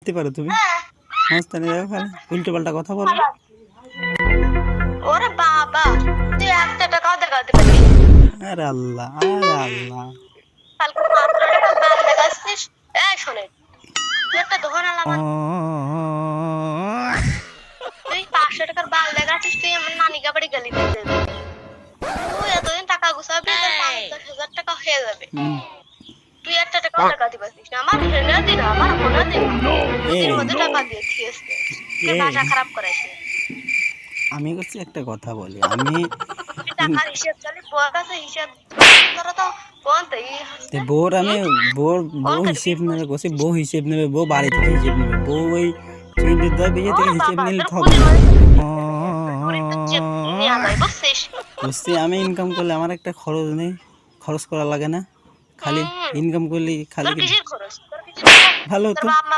মারতে পারো তুমি? মস্তানি দেখো খালি উল্টো পাল্টা কথা বলো। ওরে বাবা, তুই একটা টাকাও দেখাতে পারিস না। আরে আল্লাহ, আরে আল্লাহ। কালকে 500 টাকার বাল দেখাচ্ছিস। শোনে, তুই একটা ধর আমার, তুই 500 টাকার বাল দেখাচ্ছিস, তুই আমার নানিকা বাড়ি গেলি দিতে। তুই এতদিন টাকা গুছাবি, তোর 5-10 হাজার টাকা হয়ে যাবে। তুই একটা টাকাও দেখাতে পারছিস না। আমার ফ্রেন্ডে দিন, আমার বোনে দিন, দুদিন মধ্যে টাকা দিয়ে দিয়েছে। তুই এই ভাষা খারাপ করাইছিস। আমি করছি একটা কথা বলি, আমি তুই টাকার হিসেব চালি, বউর কাছে হিসেব তোরা তো বলতেই হচ্ছে। বউর আমি বউর কল বউ করবি হিসেব ফোন নেবে করছি, করছিস। বউ হিসেব নেবে, বউ বাড়ি থেকে হিসেব নেবে, বউ ওই চুইন্দির দেওয়া বিয়ে থেকে ওর হিসেব বাবা, নিলে তোর হবে বুড়ির না। মধ্যে বুড়ির তো চেপ নেওয়া যায়, বুঝছিস? বুঝছি, আমি ইনকাম করলে আমার একটা খরচ নেই, খরচ করা লাগে না, খালি হুম, ইনকাম করলে খালি তোর কি কিসের খরচ? তোর কিসের খরচ? ভালো তোর হতো। বাপ মা